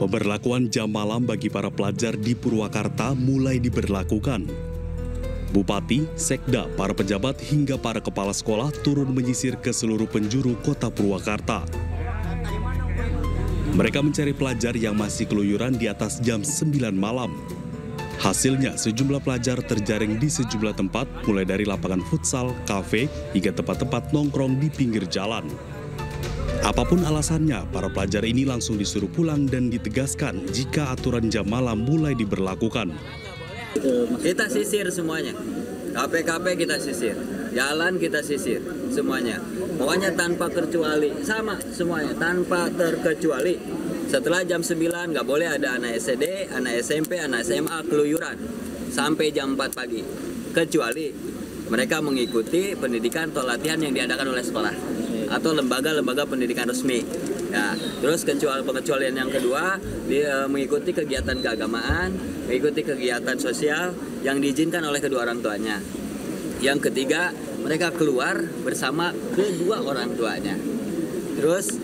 Pemberlakuan jam malam bagi para pelajar di Purwakarta mulai diberlakukan. Bupati, Sekda, para pejabat hingga para kepala sekolah turun menyisir ke seluruh penjuru kota Purwakarta. Mereka mencari pelajar yang masih keluyuran di atas jam 9 malam. Hasilnya, sejumlah pelajar terjaring di sejumlah tempat, mulai dari lapangan futsal, kafe, hingga tempat-tempat nongkrong di pinggir jalan. Apapun alasannya, para pelajar ini langsung disuruh pulang dan ditegaskan jika aturan jam malam mulai diberlakukan. Kita sisir semuanya, KP-KP kita sisir, jalan kita sisir, semuanya. Pokoknya tanpa terkecuali, sama semuanya, tanpa terkecuali. Setelah jam 9 nggak boleh ada anak SD, anak SMP, anak SMA keluyuran sampai jam 4 pagi. Kecuali mereka mengikuti pendidikan atau latihan yang diadakan oleh sekolah atau lembaga-lembaga pendidikan resmi. Ya, terus pengecualian yang kedua, dia mengikuti kegiatan keagamaan, mengikuti kegiatan sosial yang diizinkan oleh kedua orang tuanya. Yang ketiga, mereka keluar bersama kedua orang tuanya. Terus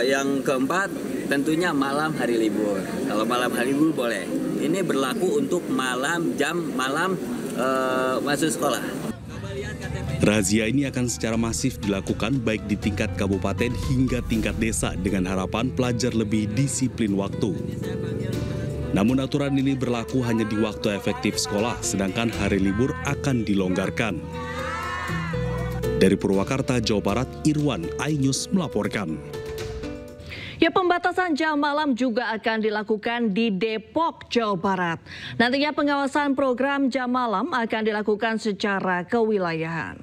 yang keempat, tentunya malam hari libur. Kalau malam hari libur boleh. Ini berlaku untuk jam malam masuk sekolah. Razia ini akan secara masif dilakukan baik di tingkat kabupaten hingga tingkat desa dengan harapan pelajar lebih disiplin waktu. Namun aturan ini berlaku hanya di waktu efektif sekolah, sedangkan hari libur akan dilonggarkan. Dari Purwakarta, Jawa Barat, Irwan, iNews melaporkan. Ya, pembatasan jam malam juga akan dilakukan di Depok, Jawa Barat. Nantinya pengawasan program jam malam akan dilakukan secara kewilayahan.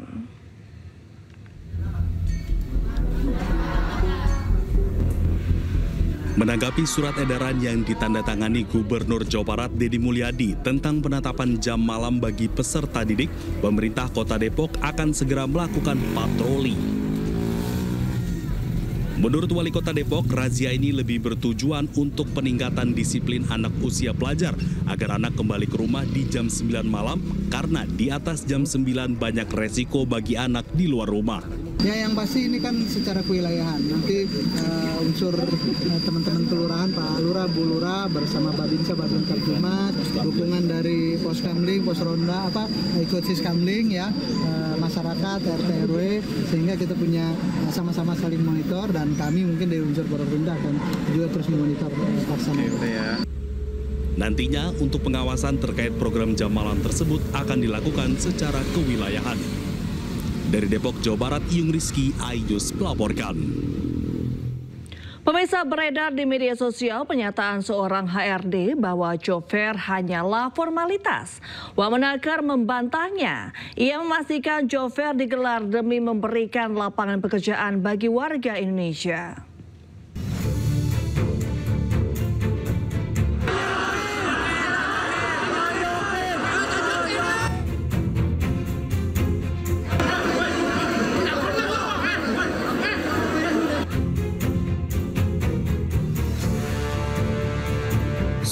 Menanggapi surat edaran yang ditandatangani Gubernur Jawa Barat Deddy Mulyadi tentang penetapan jam malam bagi peserta didik, pemerintah Kota Depok akan segera melakukan patroli. Menurut Wali Kota Depok, razia ini lebih bertujuan untuk peningkatan disiplin anak usia pelajar agar anak kembali ke rumah di jam 9 malam karena di atas jam 9 banyak resiko bagi anak di luar rumah. Ya, yang pasti ini kan secara kewilayahan. Nanti unsur teman-teman kelurahan, Pak Lurah, Bu Lurah bersama Babinsa, Babin Kaptimas, dukungan dari Pos Kamling, Pos Ronda, ikut Siskamling ya, masyarakat, RT RW, sehingga kita punya sama-sama saling monitor dan kami mungkin dari unsur Porpindah akan juga terus memonitor pelaksanaan. Nantinya untuk pengawasan terkait program jam malam tersebut akan dilakukan secara kewilayahan. Dari Depok, Jawa Barat, Iyung Rizky, iNews melaporkan. Pemirsa, beredar di media sosial pernyataan seorang HRD bahwa job fair hanyalah formalitas. Wamenakar membantahnya. Ia memastikan job fair digelar demi memberikan lapangan pekerjaan bagi warga Indonesia.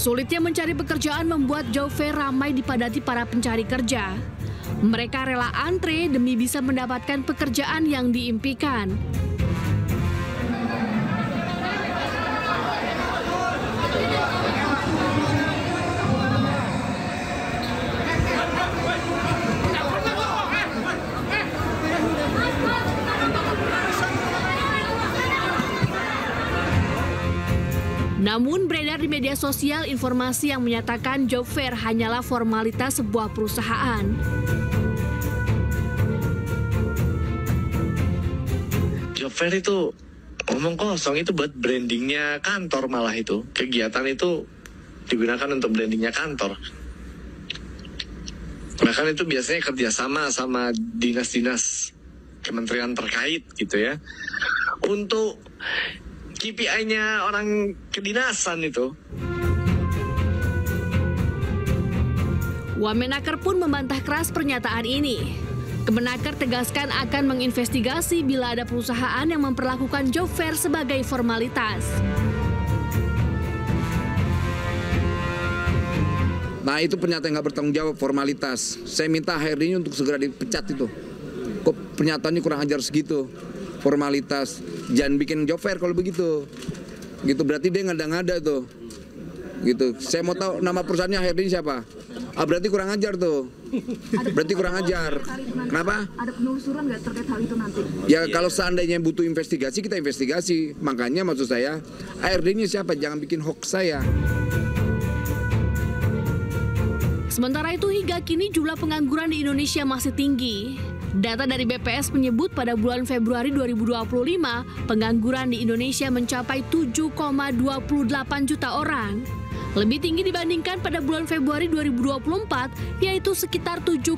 Sulitnya mencari pekerjaan membuat job fair ramai dipadati para pencari kerja. Mereka rela antre demi bisa mendapatkan pekerjaan yang diimpikan. Namun beredar di media sosial informasi yang menyatakan job fair hanyalah formalitas sebuah perusahaan. Job fair itu omong kosong, itu buat brandingnya kantor, malah itu kegiatan itu digunakan untuk brandingnya kantor. Bahkan itu biasanya kerjasama sama dinas-dinas kementerian terkait gitu ya, untuk KPI-nya orang kedinasan itu. Wamenakar pun membantah keras pernyataan ini. Kemenaker tegaskan akan menginvestigasi bila ada perusahaan yang memperlakukan job fair sebagai formalitas. Nah, itu pernyataan nggak bertanggung jawab, formalitas. Saya minta HRD-nya untuk segera dipecat itu. Kok pernyataannya kurang ajar segitu? Formalitas, jangan bikin job fair kalau begitu. gitu berarti dia ngada-ngada tuh. Gitu. Saya mau tahu nama perusahaannya HRD ini siapa? Berarti kurang ajar tuh. Berarti kurang ajar. Kenapa? Ada penelusuran nggak terkait hal itu nanti? Ya kalau seandainya butuh investigasi, kita investigasi. Makanya maksud saya, HRD-nya siapa? Jangan bikin hoax saya. Sementara itu hingga kini jumlah pengangguran di Indonesia masih tinggi. Data dari BPS menyebut pada bulan Februari 2025, pengangguran di Indonesia mencapai 7,28 juta orang. Lebih tinggi dibandingkan pada bulan Februari 2024, yaitu sekitar 7,2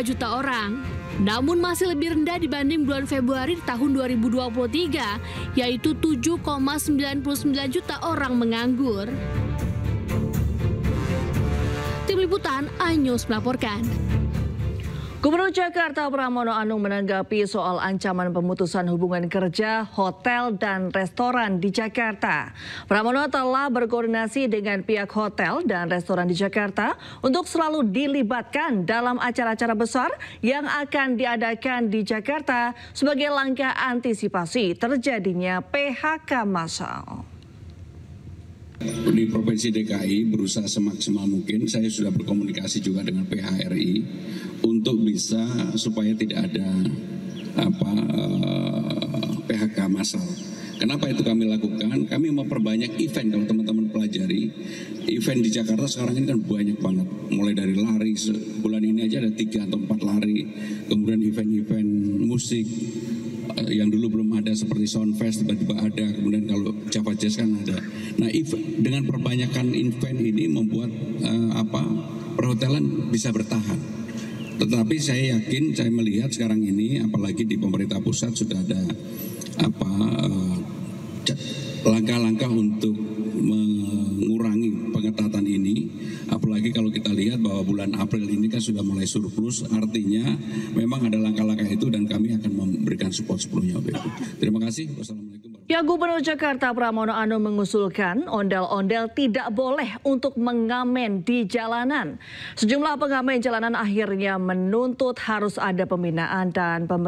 juta orang. Namun masih lebih rendah dibanding bulan Februari tahun 2023, yaitu 7,99 juta orang menganggur. Tim Liputan, iNews melaporkan. Gubernur Jakarta Pramono Anung menanggapi soal ancaman pemutusan hubungan kerja hotel dan restoran di Jakarta. Pramono telah berkoordinasi dengan pihak hotel dan restoran di Jakarta untuk selalu dilibatkan dalam acara-acara besar yang akan diadakan di Jakarta sebagai langkah antisipasi terjadinya PHK massal. Di Provinsi DKI berusaha semaksimal mungkin, saya sudah berkomunikasi juga dengan PHRI untuk bisa supaya tidak ada PHK massal. Kenapa itu kami lakukan? Kami memperbanyak event. Kalau teman-teman pelajari, event di Jakarta sekarang ini kan banyak banget. Mulai dari lari, bulan ini aja ada 3 atau 4 lari. Kemudian event-event musik yang dulu belum ada seperti Soundfest tiba-tiba ada. Kemudian kalau Java Jazz kan ada. Nah, dengan perbanyakan event ini membuat perhotelan bisa bertahan. Tetapi saya yakin, saya melihat sekarang ini apalagi di pemerintah pusat sudah ada langkah-langkah untuk mengurangi pengetatan ini. Apalagi kalau kita lihat bahwa bulan April ini kan sudah mulai surplus, artinya memang ada langkah-langkah itu dan kami akan memberikan support sepenuhnya. Terima kasih. Wassalamualaikum. Ya, Gubernur Jakarta Pramono Anung mengusulkan ondel-ondel tidak boleh untuk mengamen di jalanan. Sejumlah pengamen jalanan akhirnya menuntut harus ada pembinaan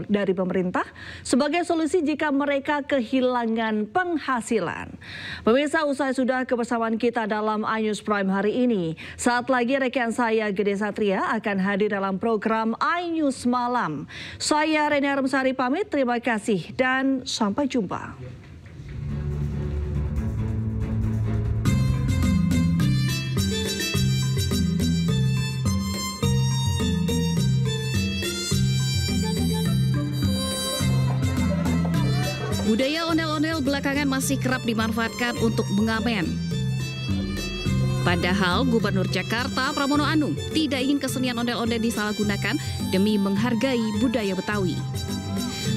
dari pemerintah sebagai solusi jika mereka kehilangan penghasilan. Pemirsa, usai sudah kebersamaan kita dalam iNews Prime hari ini. Saat lagi rekan saya Gede Satria akan hadir dalam program iNews Malam. Saya Reni Armsari pamit, terima kasih dan sampai jumpa. Budaya ondel-ondel belakangan masih kerap dimanfaatkan untuk mengamen. Padahal Gubernur Jakarta Pramono Anung tidak ingin kesenian ondel-ondel disalahgunakan demi menghargai budaya Betawi.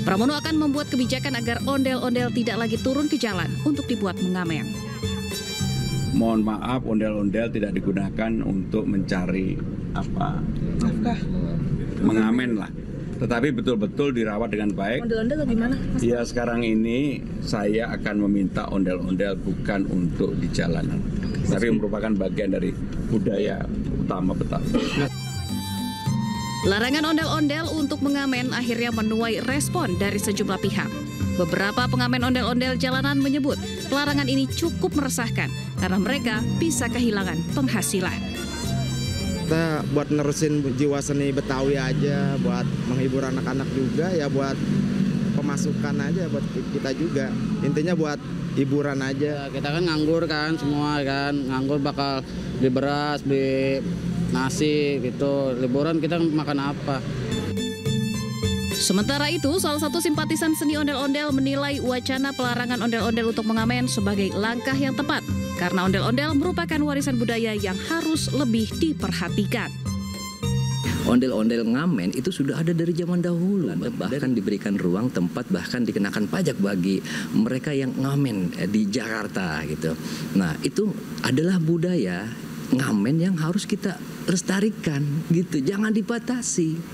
Pramono akan membuat kebijakan agar ondel-ondel tidak lagi turun ke jalan untuk dibuat mengamen. Mohon maaf, ondel-ondel tidak digunakan untuk mencari nafkah, mengamen lah. Tetapi betul-betul dirawat dengan baik. Ondel-ondel gimana? Ya, sekarang ini saya akan meminta ondel-ondel bukan untuk di jalanan, tapi merupakan bagian dari budaya utama Betawi. Larangan ondel-ondel untuk mengamen akhirnya menuai respon dari sejumlah pihak. Beberapa pengamen ondel-ondel jalanan menyebut pelarangan ini cukup meresahkan karena mereka bisa kehilangan penghasilan. Kita buat nerusin jiwa seni Betawi aja, buat menghibur anak-anak juga, ya buat pemasukan aja buat kita juga. Intinya buat hiburan aja. Kita kan nganggur kan semua kan, nganggur bakal beli beras, beli nasi gitu. Liburan kita makan apa? Sementara itu, salah satu simpatisan seni ondel-ondel menilai wacana pelarangan ondel-ondel untuk mengamen sebagai langkah yang tepat. Karena ondel-ondel merupakan warisan budaya yang harus lebih diperhatikan. Ondel-ondel ngamen itu sudah ada dari zaman dahulu. Bahkan diberikan ruang tempat, bahkan dikenakan pajak bagi mereka yang ngamen di Jakarta gitu. Nah, itu adalah budaya ngamen yang harus kita lestarikan gitu. Jangan dibatasi.